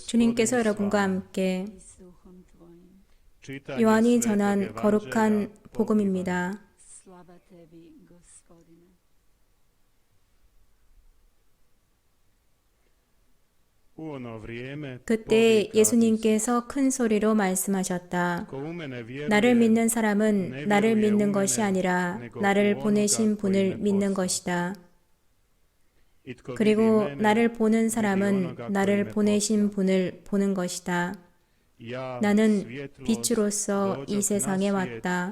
주님께서 여러분과 함께 요한이 전한 거룩한 복음입니다. 그때 예수님께서 큰 소리로 말씀하셨다. 나를 믿는 사람은 나를 믿는 것이 아니라 나를 보내신 분을 믿는 것이다. 그리고 나를 보는 사람은 나를 보내신 분을 보는 것이다. 나는 빛으로서 이 세상에 왔다.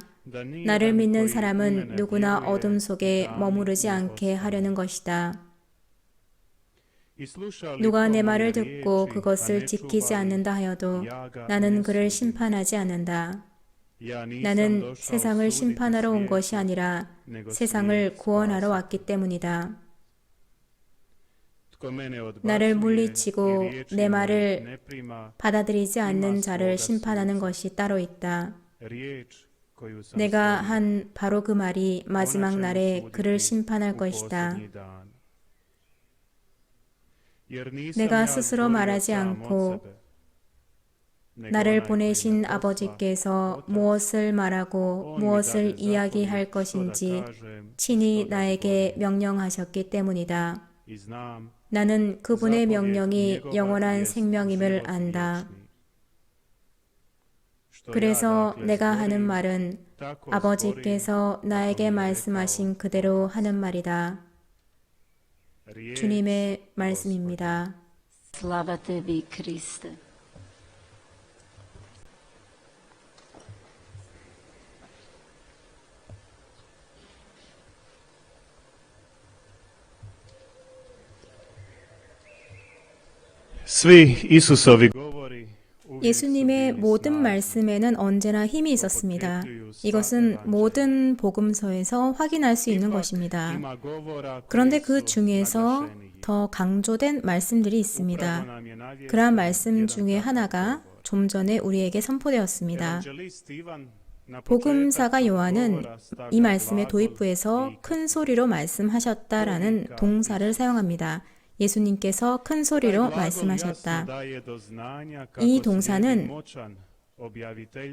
나를 믿는 사람은 누구나 어둠 속에 머무르지 않게 하려는 것이다. 누가 내 말을 듣고 그것을 지키지 않는다 하여도 나는 그를 심판하지 않는다. 나는 세상을 심판하러 온 것이 아니라 세상을 구원하러 왔기 때문이다. 나를 물리치고 내 말을 받아들이지 않는 자를 심판하는 것이 따로 있다. 내가 한 바로 그 말이 마지막 날에 그를 심판할 것이다. 내가 스스로 말하지 않고 나를 보내신 아버지께서 무엇을 말하고 무엇을 이야기할 것인지 친히 나에게 명령하셨기 때문이다. 나는 그분의 명령이 영원한 생명임을 안다. 그래서 내가 하는 말은 아버지께서 나에게 말씀하신 그대로 하는 말이다. 주님의 말씀입니다. Slava tebi, Kriste. Svi Isusovi govori 예수님의 모든 말씀에는 언제나 힘이 있었습니다. 이것은 모든 복음서에서 확인할 수 있는 것입니다. 그런데 그 중에서 더 강조된 말씀들이 있습니다. 그러한 말씀 중에 하나가 좀 전에 우리에게 선포되었습니다. 복음사가 요한은 이 말씀의 도입부에서 큰 소리로 말씀하셨다라는 동사를 사용합니다. 예수님께서 큰 소리로 말씀하셨다. 이 동사는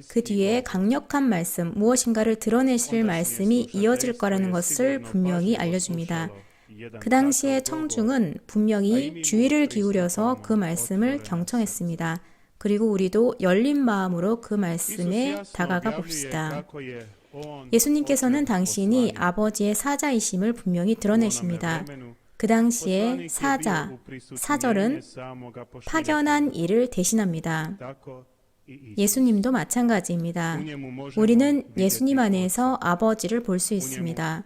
그 뒤에 강력한 말씀, 무엇인가를 드러내실 말씀이 이어질 거라는 것을 분명히 알려줍니다. 그 당시의 청중은 분명히 주의를 기울여서 그 말씀을 경청했습니다. 그리고 우리도 열린 마음으로 그 말씀에 다가가 봅시다. 예수님께서는 당신이 아버지의 사자이심을 분명히 드러내십니다. 그 당시에 사절은 파견한 이를 대신합니다. 예수님도 마찬가지입니다. 우리는 예수님 안에서 아버지를 볼 수 있습니다.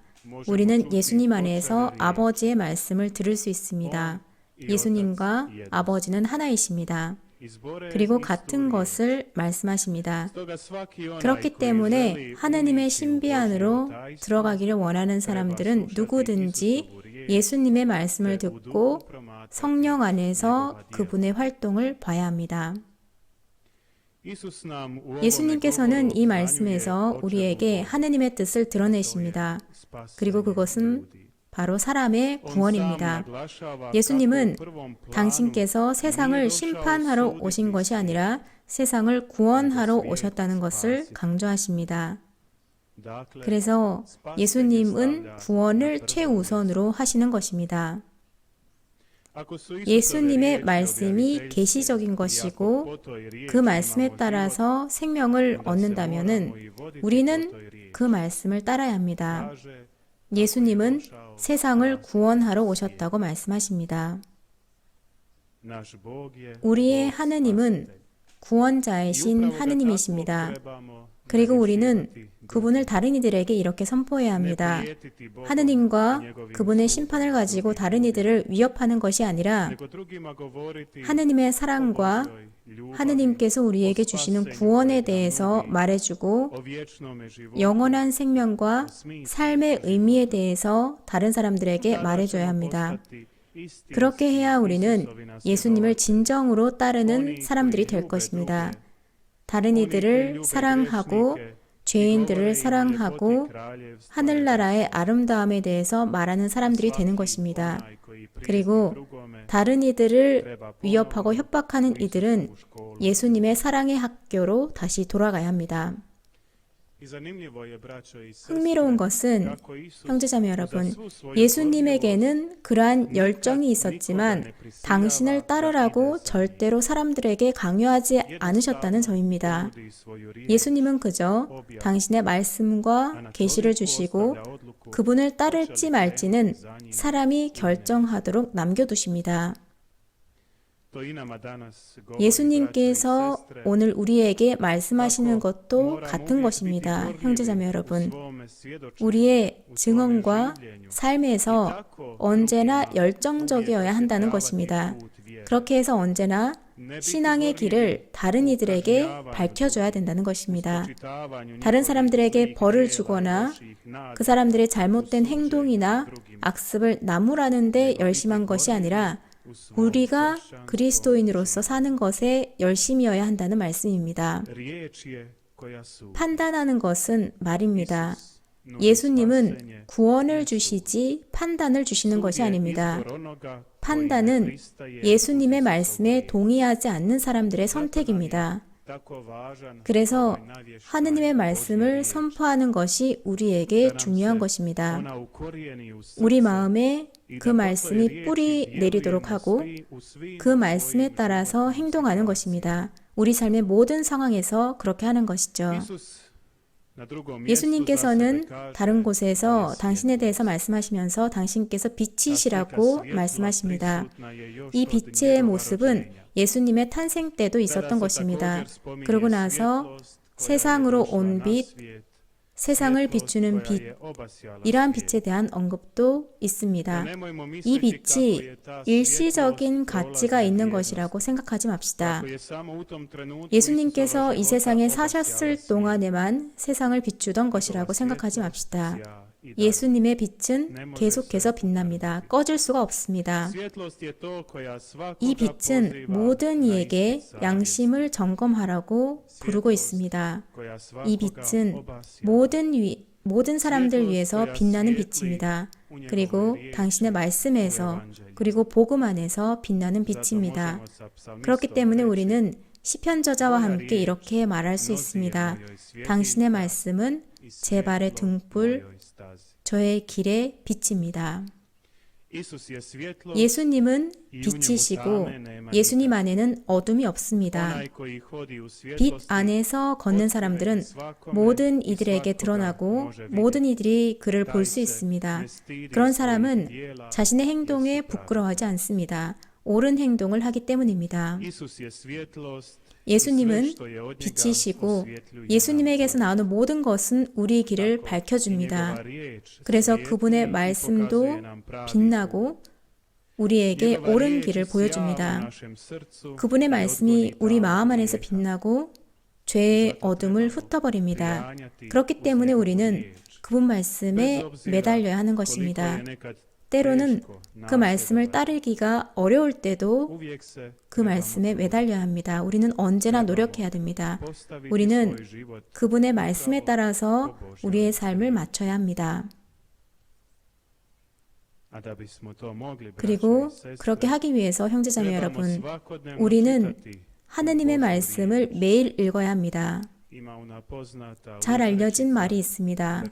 우리는 예수님 안에서 아버지의 말씀을 들을 수 있습니다. 예수님과 아버지는 하나이십니다. 그리고 같은 것을 말씀하십니다. 그렇기 때문에 하느님의 신비 안으로 들어가기를 원하는 사람들은 누구든지 예수님의 말씀을 듣고 성령 안에서 그분의 활동을 봐야 합니다. 예수님께서는 이 말씀에서 우리에게 하느님의 뜻을 드러내십니다. 그리고 그것은 바로 사람의 구원입니다. 예수님은 당신께서 세상을 심판하러 오신 것이 아니라 세상을 구원하러 오셨다는 것을 강조하십니다. 그래서 예수님은 구원을 최우선으로 하시는 것입니다. 예수님의 말씀이 계시적인 것이고 그 말씀에 따라서 생명을 얻는다면 우리는 그 말씀을 따라야 합니다. 예수님은 세상을 구원하러 오셨다고 말씀하십니다. 우리의 하느님은 구원자이신 하느님이십니다. 그리고 우리는 그분을 다른 이들에게 이렇게 선포해야 합니다. 하느님과 그분의 심판을 가지고 다른 이들을 위협하는 것이 아니라 하느님의 사랑과 하느님께서 우리에게 주시는 구원에 대해서 말해주고 영원한 생명과 삶의 의미에 대해서 다른 사람들에게 말해줘야 합니다. 그렇게 해야 우리는 예수님을 진정으로 따르는 사람들이 될 것입니다. 다른 이들을 사랑하고 죄인들을 사랑하고 하늘나라의 아름다움에 대해서 말하는 사람들이 되는 것입니다. 그리고 다른 이들을 위협하고 협박하는 이들은 예수님의 사랑의 학교로 다시 돌아가야 합니다. 흥미로운 것은 형제자매 여러분, 예수님에게는 그러한 열정이 있었지만 당신을 따르라고 절대로 사람들에게 강요하지 않으셨다는 점입니다. 예수님은 그저 당신의 말씀과 계시를 주시고 그분을 따를지 말지는 사람이 결정하도록 남겨두십니다. 예수님께서 오늘 우리에게 말씀하시는 것도 같은 것입니다. 형제자매 여러분, 우리의 증언과 삶에서 언제나 열정적이어야 한다는 것입니다. 그렇게 해서 언제나 신앙의 길을 다른 이들에게 밝혀줘야 된다는 것입니다. 다른 사람들에게 벌을 주거나 그 사람들의 잘못된 행동이나 악습을 나무라는 데 열심한 것이 아니라 우리가 그리스도인으로서 사는 것에 열심이어야 한다는 말씀입니다. 판단하는 것은 말입니다. 예수님은 구원을 주시지 판단을 주시는 것이 아닙니다. 판단은 예수님의 말씀에 동의하지 않는 사람들의 선택입니다. 그래서 하느님의 말씀을 선포하는 것이 우리에게 중요한 것입니다. 우리 마음에 그 말씀이 뿌리 내리도록 하고 그 말씀에 따라서 행동하는 것입니다. 우리 삶의 모든 상황에서 그렇게 하는 것이죠. 예수님께서는 다른 곳에서 당신에 대해서 말씀하시면서 당신께서 빛이시라고 말씀하십니다. 이 빛의 모습은 예수님의 탄생 때도 있었던 것입니다. 그러고 나서 세상으로 온 빛, 세상을 비추는 빛, 이러한 빛에 대한 언급도 있습니다. 이 빛이 일시적인 가치가 있는 것이라고 생각하지 맙시다. 예수님께서 이 세상에 사셨을 동안에만 세상을 비추던 것이라고 생각하지 맙시다. 예수님의 빛은 계속해서 빛납니다. 꺼질 수가 없습니다. 이 빛은 모든 이에게 양심을 점검하라고 부르고 있습니다. 이 빛은 모든 사람들 위해서 빛나는 빛입니다. 그리고 당신의 말씀에서 그리고 복음 안에서 빛나는 빛입니다. 그렇기 때문에 우리는 시편 저자와 함께 이렇게 말할 수 있습니다. 당신의 말씀은 제 발의 등불, 저의 길의 빛입니다. 예수님은 빛이시고 예수님 안에는 어둠이 없습니다. 빛 안에서 걷는 사람들은 모든 이들에게 드러나고 모든 이들이 그를 볼 수 있습니다. 그런 사람은 자신의 행동에 부끄러워하지 않습니다. 옳은 행동을 하기 때문입니다. 예수님은 빛이시고 예수님에게서 나오는 모든 것은 우리 길을 밝혀줍니다. 그래서 그분의 말씀도 빛나고 우리에게 옳은 길을 보여줍니다. 그분의 말씀이 우리 마음 안에서 빛나고 죄의 어둠을 흩어버립니다. 그렇기 때문에 우리는 그분 말씀에 매달려야 하는 것입니다. 때로는 그 말씀을 따르기가 어려울 때도 그 말씀에 매달려야 합니다. 우리는 언제나 노력해야 됩니다. 우리는 그분의 말씀에 따라서 우리의 삶을 맞춰야 합니다. 그리고 그렇게 하기 위해서 형제자매 여러분, 우리는 하느님의 말씀을 매일 읽어야 합니다. 잘 알려진 말이 있습니다.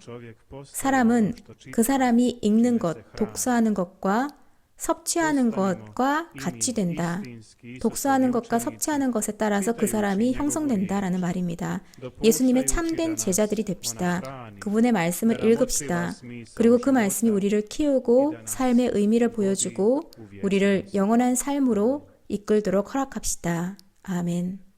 사람은 그 사람이 읽는 것, 독서하는 것과 섭취하는 것과 같이 된다. 독서하는 것과 섭취하는 것에 따라서 그 사람이 형성된다라는 말입니다. 예수님의 참된 제자들이 됩시다. 그분의 말씀을 읽읍시다. 그리고 그 말씀이 우리를 키우고 삶의 의미를 보여주고 우리를 영원한 삶으로 이끌도록 허락합시다. 아멘.